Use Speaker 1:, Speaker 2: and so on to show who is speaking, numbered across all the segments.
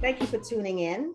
Speaker 1: Thank you for tuning in.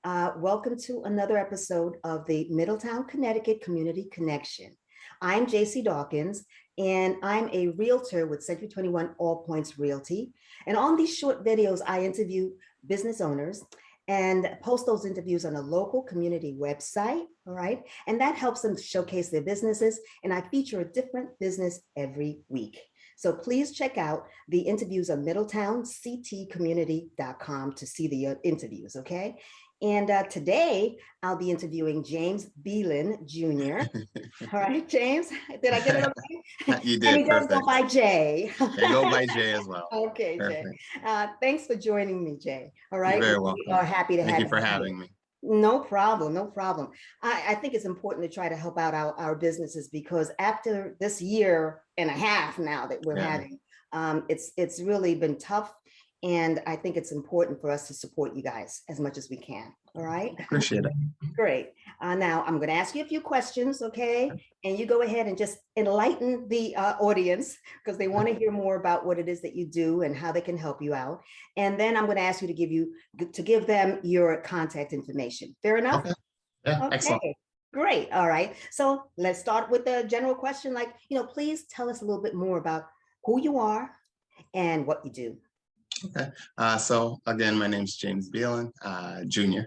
Speaker 1: Welcome to another episode of the Middletown, Connecticut Community Connection. I'm JC Dawkins, and I'm a realtor with Century 21 AllPoints Realty. And on these short videos, I interview business owners and post those interviews on a local community website, all right? And that helps them showcase their businesses, and I feature a different business every week. So please check out the interviews on MiddletownCTCommunity.com to see the interviews, okay? And today I'll be interviewing James Belin Jr. All right, James, did I get it okay?
Speaker 2: You did.
Speaker 1: And he does
Speaker 2: Perfect.
Speaker 1: go by Jay.
Speaker 2: They go by Jay as well.
Speaker 1: Okay,
Speaker 2: Perfect.
Speaker 1: Jay. Thanks for joining me, Jay. All right.
Speaker 2: You're very welcome.
Speaker 1: We are happy to have you.
Speaker 2: Thank you for having me.
Speaker 1: No problem, no problem. I think it's important to try to help out our businesses, because after this year and a half now that we're having, it's really been tough. And I think it's important for us to support you guys as much as we can. All right.
Speaker 2: Appreciate it.
Speaker 1: Great. Now I'm going to ask you a few questions, okay? And you go ahead and just enlighten the audience, because they want to hear more about what it is that you do and how they can help you out. And then I'm going to ask you to give them your contact information. Fair enough?
Speaker 2: Okay. Yeah.
Speaker 1: Okay.
Speaker 2: Excellent.
Speaker 1: Great. All right. So let's start with the general question. Like, please tell us a little bit more about who you are and what you do.
Speaker 2: Okay. So again, my name's James Belin, Jr.,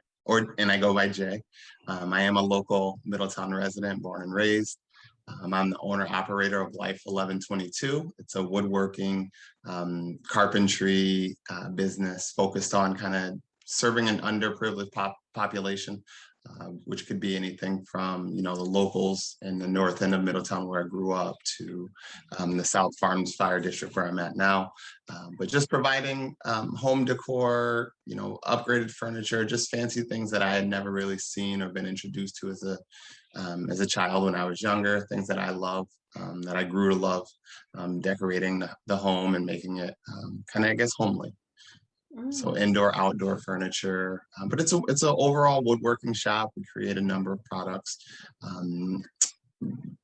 Speaker 2: and I go by Jay. I am a local Middletown resident, born and raised. I'm the owner operator of Life 1122. It's a woodworking, carpentry business focused on kind of serving an underprivileged population, which could be anything from, the locals in the north end of Middletown where I grew up to the South Farms Fire District where I'm at now. But just providing home decor, upgraded furniture, just fancy things that I had never really seen or been introduced to as a child when I was younger, things that I love, that I grew to love, decorating the home and making it kind of, I guess, homely. So indoor, outdoor furniture, but it's an overall woodworking shop. We create a number of products,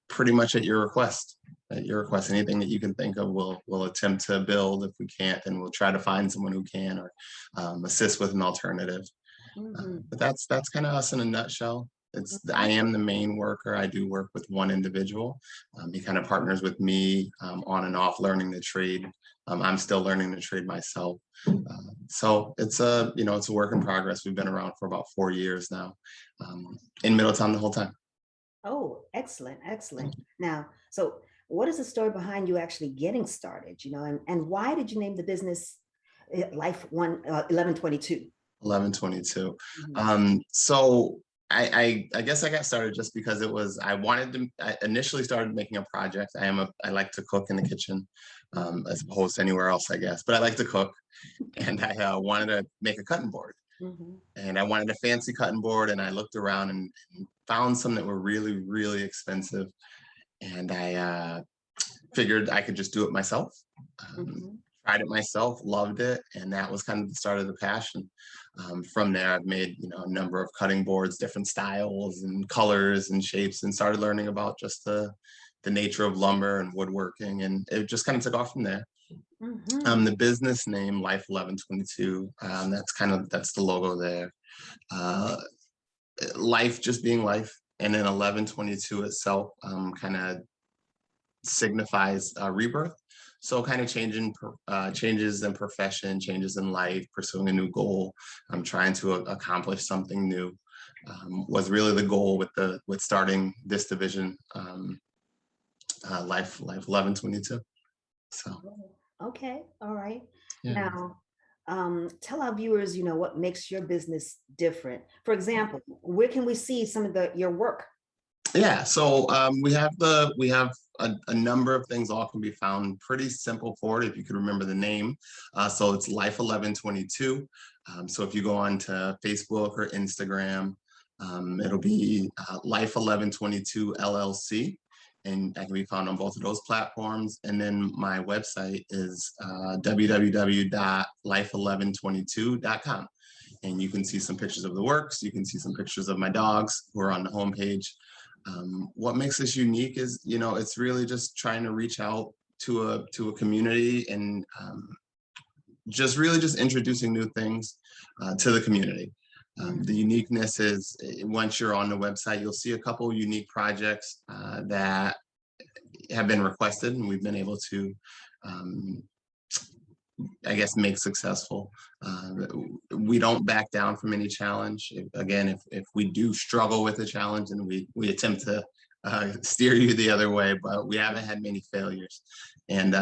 Speaker 2: pretty much at your request. At your request, anything that you can think of, we'll attempt to build. If we can't, then we'll try to find someone who can, or assist with an alternative. But that's kind of us in a nutshell. I am the main worker. I do work with one individual. He kind of partners with me on and off learning the trade. I'm still learning the trade myself. So it's a work in progress. We've been around for about 4 years now, in Middletown the whole time.
Speaker 1: Oh, excellent, excellent. Now, so what is the story behind you actually getting started, and why did you name the business Life 1122?
Speaker 2: 1122. So I guess I got started just because I initially started making a project. I like to cook in the kitchen, as opposed to anywhere else, I guess, but I like to cook, and I wanted to make a cutting board. And I wanted a fancy cutting board, and I looked around and found some that were really, really expensive. And I figured I could just do it myself. Tried it myself, loved it, and that was kind of the start of the passion. From there, I've made a number of cutting boards, different styles and colors and shapes, and started learning about just the nature of lumber and woodworking, and it just kind of took off from there. The business name Life 1122, that's the logo there. Life just being life, and then 1122 itself kind of signifies rebirth. So kind of changes in profession, changes in life, pursuing a new goal. I'm trying to accomplish something new, was really the goal with starting this division, Life 1122. So.
Speaker 1: Okay. All right.
Speaker 2: Yeah.
Speaker 1: Now, tell our viewers, what makes your business different. For example, where can we see some of your work?
Speaker 2: Yeah, so we have a number of things. All can be found pretty simple for it if you could remember the name. So it's Life 1122. So if you go on to Facebook or Instagram, it'll be Life 1122 LLC, and I can be found on both of those platforms. And then my website is www.life1122.com. And you can see some pictures of the works. You can see some pictures of my dogs who are on the homepage. What makes this unique is, it's really just trying to reach out to a community and just really just introducing new things to the community. The uniqueness is once you're on the website, you'll see a couple unique projects that have been requested and we've been able to, I guess, make successful. We don't back down from any challenge. Again, if we do struggle with a challenge, and we attempt to steer you the other way, but we haven't had many failures. And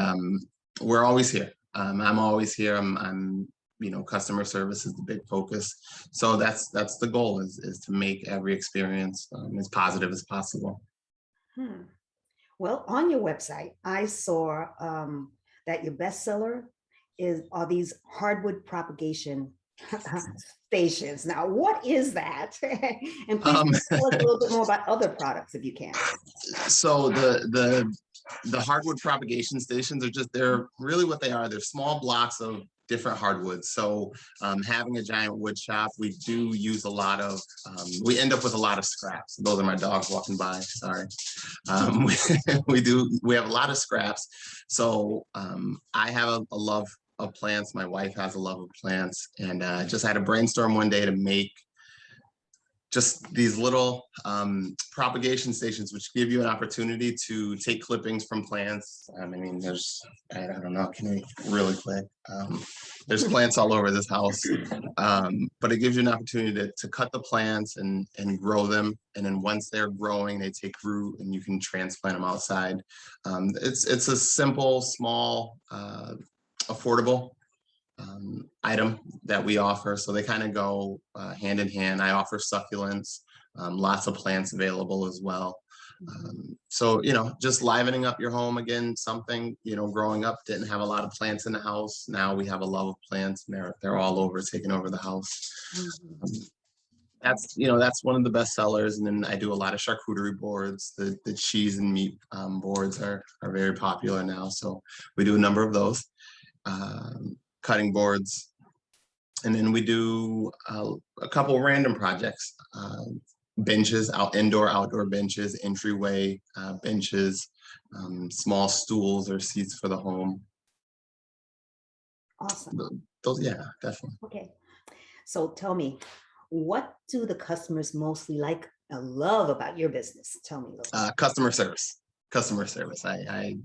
Speaker 2: we're always here. I'm always here. I'm customer service is the big focus. So that's the goal is to make every experience as positive as possible.
Speaker 1: Well, on your website, I saw that your bestseller are these hardwood propagation stations. Now, what is that? And please tell us a little bit more about other products if you can.
Speaker 2: So the hardwood propagation stations they're really what they are. They're small blocks of different hardwoods. So having a giant wood shop, we do use a lot of, we end up with a lot of scraps. Those are my dogs walking by, sorry. We have a lot of scraps. So I have a love of plants. My wife has a love of plants, and just had a brainstorm one day to make just these little propagation stations, which give you an opportunity to take clippings from plants. I mean, I don't know, can we really quick? There's plants all over this house, but it gives you an opportunity to cut the plants and grow them. And then once they're growing, they take root and you can transplant them outside. It's a simple, small, affordable item that we offer. So they kind of go hand in hand. I offer succulents, lots of plants available as well. So, just livening up your home again, something, growing up didn't have a lot of plants in the house. Now we have a love of plants and they're all over, taking over the house. That's one of the best sellers. And then I do a lot of charcuterie boards. The cheese and meat boards are very popular now. So we do a number of those. Cutting boards, and then we do a couple random projects, benches, indoor outdoor benches, entryway benches, small stools or seats for the home.
Speaker 1: Awesome.
Speaker 2: Those, yeah, definitely.
Speaker 1: Okay, so tell me, what do the customers mostly like and love about your business? Tell me.
Speaker 2: Customer service. I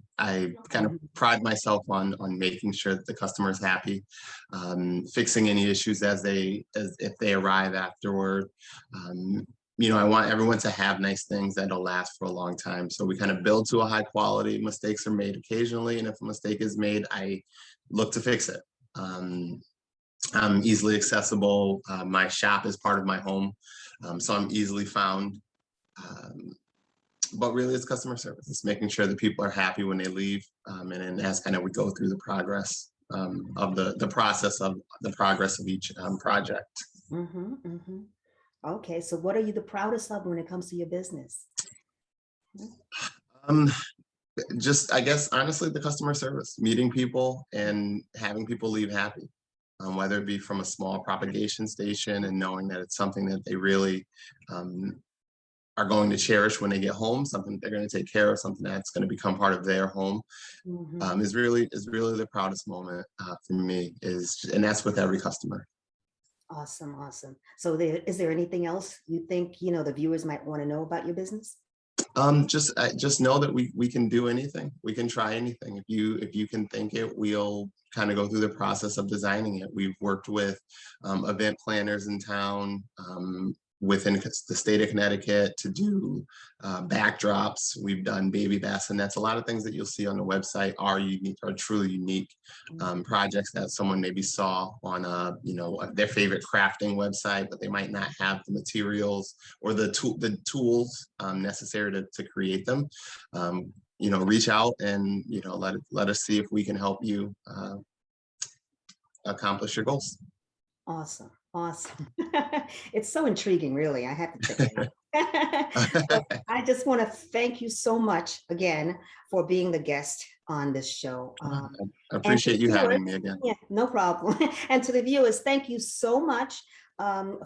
Speaker 2: kind of pride myself on making sure that the customer is happy, fixing any issues as if they arrive afterward. I want everyone to have nice things that'll last for a long time. So we kind of build to a high quality. Mistakes are made occasionally, and if a mistake is made, I look to fix it. I'm easily accessible. My shop is part of my home, so I'm easily found. But really, it's customer service. It's making sure that people are happy when they leave, and then as kind of we go through the progress of the process of the progress of each project.
Speaker 1: Okay, so what are you the proudest of when it comes to your business?
Speaker 2: Just, I guess, honestly, the customer service, meeting people and having people leave happy, whether it be from a small propagation station and knowing that it's something that they really are going to cherish when they get home, something they're going to take care of, something that's going to become part of their home, is really the proudest moment for me. And that's with every customer.
Speaker 1: Awesome. So is there anything else you think the viewers might want to know about your business?
Speaker 2: Just know that we can do anything. We can try anything. If you can think it, we'll kind of go through the process of designing it. We've worked with event planners in town, within the state of Connecticut to do backdrops. We've done baby bassinets. A lot of things that you'll see on the website are truly unique projects that someone maybe saw on their favorite crafting website, but they might not have the materials or the tools necessary to create them. Reach out and let us see if we can help you accomplish your goals.
Speaker 1: Awesome. It's so intriguing, really. I have to check it out. I just want to thank you so much again for being the guest on this show.
Speaker 2: I appreciate you having me again.
Speaker 1: Yeah, no problem. And to the viewers, thank you so much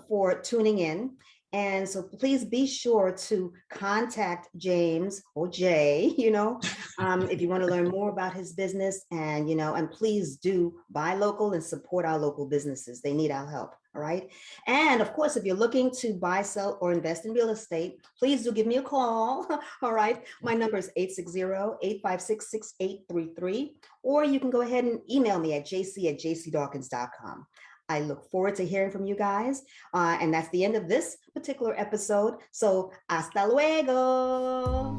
Speaker 1: for tuning in. And so please be sure to contact James or Jay, if you want to learn more about his business, and please do buy local and support our local businesses. They need our help. All right. And of course, if you're looking to buy, sell, or invest in real estate, please do give me a call. All right. My number is 860-856-6833, or you can go ahead and email me at jc@jcdawkins.com. I look forward to hearing from you guys. And that's the end of this particular episode. So hasta luego.